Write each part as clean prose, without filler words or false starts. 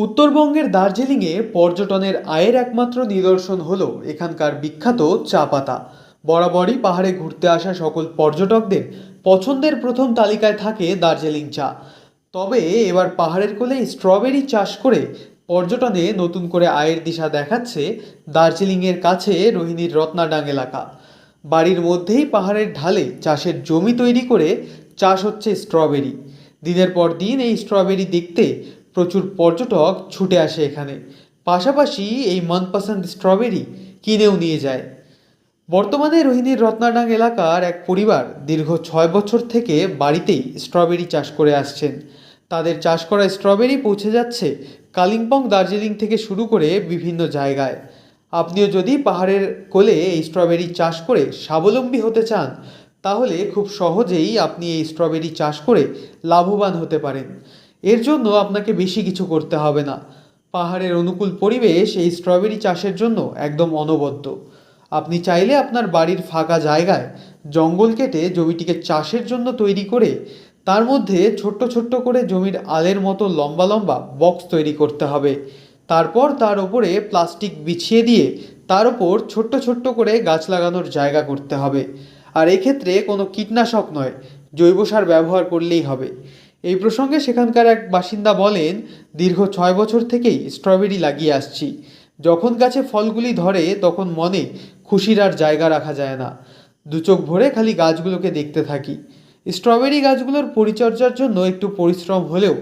উত্তরবঙ্গের দার্জিলিংয়ে পর্যটনের আয়ের একমাত্র নিদর্শন হলো এখানকার বিখ্যাত চা পাতা। বরাবরই পাহাড়ে ঘুরতে আসা সকল পর্যটকদের পছন্দের প্রথম তালিকায় থাকে দার্জিলিং চা। তবে এবার পাহাড়ের কোলে স্ট্রবেরি চাষ করে পর্যটনে নতুন করে আয়ের দিশা দেখাচ্ছে দার্জিলিংয়ের কাছে রোহিণীর রত্নাডাং এলাকা। বাড়ির মধ্যেই পাহাড়ের ঢালে চাষের জমি তৈরি করে চাষ হচ্ছে স্ট্রবেরি। দিনের পর দিন এই স্ট্রবেরি দেখতে প্রচুর পর্যটক ছুটে আসে এখানে। পাশাপাশি এই মনপসন্দ স্ট্রবেরি কিনেও নিয়ে যায়। বর্তমানে রোহিণীর রত্নাডাং এলাকার এক পরিবার দীর্ঘ 6 বছর থেকে বাড়িতেই স্ট্রবেরি চাষ করে আসছেন। তাদের চাষ করা স্ট্রবেরি পৌঁছে যাচ্ছে কালিম্পং, দার্জিলিং থেকে শুরু করে বিভিন্ন জায়গায়। আপনিও যদি পাহাড়ের কোলে এই স্ট্রবেরি চাষ করে স্বাবলম্বী হতে চান, তাহলে খুব সহজেই আপনি এই স্ট্রবেরি চাষ করে লাভবান হতে পারেন। এর জন্য আপনাকে বেশি কিছু করতে হবে না। পাহাড়ের অনুকূল পরিবেশ এই স্ট্রবেরি চাষের জন্য একদম অনবদ্য। আপনি চাইলে আপনার বাড়ির ফাঁকা জায়গায় জঙ্গল কেটে জমিটিকে চাষের জন্য তৈরি করে তার মধ্যে ছোট্ট ছোট্ট করে জমির আলের মতো লম্বা লম্বা বক্স তৈরি করতে হবে। তারপর তার ওপরে প্লাস্টিক বিছিয়ে দিয়ে তার ওপর ছোট্ট ছোট্ট করে গাছ লাগানোর জায়গা করতে হবে। আর এক্ষেত্রে কোনো কীটনাশক নয়, জৈব সার ব্যবহার করলেই হবে। এই প্রসঙ্গে সেখানকার এক বাসিন্দা বলেন, দীর্ঘ 6 বছর থেকেই স্ট্রবেরি লাগিয়ে আসছি। যখন গাছে ফলগুলি ধরে তখন মনে খুশির আর জায়গা রাখা যায় না। দু চোখ ভরে খালি গাছগুলোকে দেখতে থাকি। স্ট্রবেরি গাছগুলোর পরিচর্যার জন্য একটু পরিশ্রম হলেও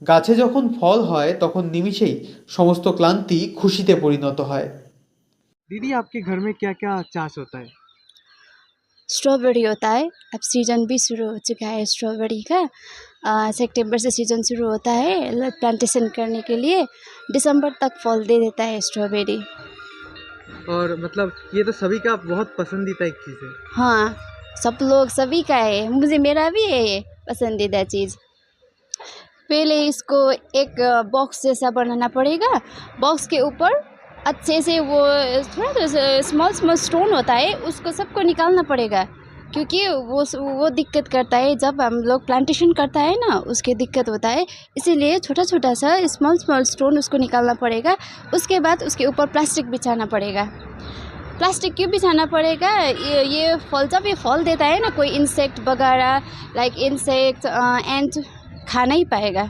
গাছে যখন ফল হয় তখন নিমিষেই সমস্ত ক্লান্তি খুশিতে পরিণত হয়। दीदी आपके घर में क्या क्या चाष होता है? स्ट्रॉबेरी होता है। अब सीज़न भी शुरू हो चुका है स्ट्रॉबेरी का। सितंबर से सीज़न शुरू होता है प्लांटेशन करने के लिए। दिसंबर तक फल दे देता है स्ट्रॉबेरी। और मतलब ये तो सभी का बहुत पसंदीदा एक चीज़ है। हाँ, सब लोग सभी का है, मुझे मेरा भी है ये पसंदीदा चीज़। पहले इसको एक बॉक्स जैसा बनाना पड़ेगा। बॉक्स के ऊपर अच्छे से वो थोड़ा स्मॉल स्मॉल स्टोन होता है, उसको सबको निकालना पड़ेगा, क्योंकि वो दिक्कत करता है जब हम लोग प्लांटेशन करता है ना, उसके दिक्कत होता है। इसीलिए छोटा छोटा सा स्मॉल स्मॉल स्टोन उसको निकालना पड़ेगा। उसके बाद उसके ऊपर प्लास्टिक बिछाना पड़ेगा। प्लास्टिक क्यों बिछाना पड़ेगा? ये फल जब ये फल देता है ना, कोई इंसेक्ट वगैरह लाइक इंसेक्ट एंड खा नहीं पाएगा,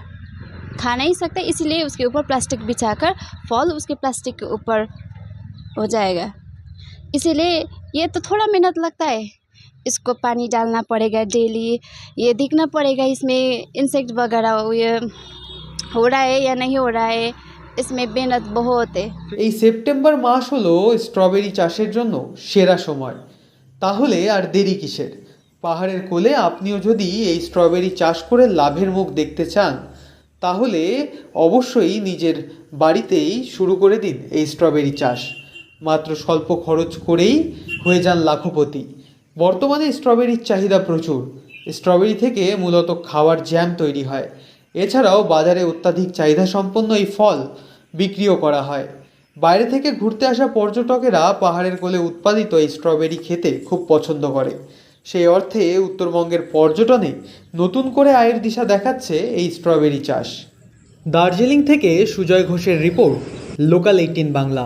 खा नहीं सकता, इसलिए उसके ऊपर प्लास्टिक बिछाकर फल उसके प्लास्टिक के ऊपर हो जाएगा। इसीलिए ये तो थोड़ा मेहनत लगता है। इसको पानी डालना पड़ेगा डेली, ये देखना पड़ेगा इसमें इंसेक्ट वगैरह ये हो रहा है या नहीं हो रहा है, इसमें मेहनत बहुत है। এই সেপ্টেম্বর মাস হলো স্ট্রবেরি চাষের জন্য সেরা সময়। তাহলে আর দেরি কিসের? পাহাড়ের কোলে আপনিও যদি এই স্ট্রবেরি চাষ করে লাভের মুখ দেখতে চান, তাহলে অবশ্যই নিজের বাড়িতেই শুরু করে দিন এই স্ট্রবেরি চাষ। মাত্র স্বল্প খরচ করেই হয়ে যান লাখপতি। বর্তমানে স্ট্রবেরির চাহিদা প্রচুর। স্ট্রবেরি থেকে মূলত খাওয়ার জ্যাম তৈরি হয়। এছাড়াও বাজারে অত্যাধিক চাহিদা সম্পন্ন এই ফল বিক্রিও করা হয়। বাইরে থেকে ঘুরতে আসা পর্যটকেরা পাহাড়ের কোলে উৎপাদিত এই স্ট্রবেরি খেতে খুব পছন্দ করে। সেই অর্থে উত্তরবঙ্গের পর্যটনে নতুন করে আয়ের দিশা দেখাচ্ছে এই স্ট্রবেরি চাষ। দার্জিলিং থেকে সুজয় ঘোষের রিপোর্ট, লোকাল 18 বাংলা।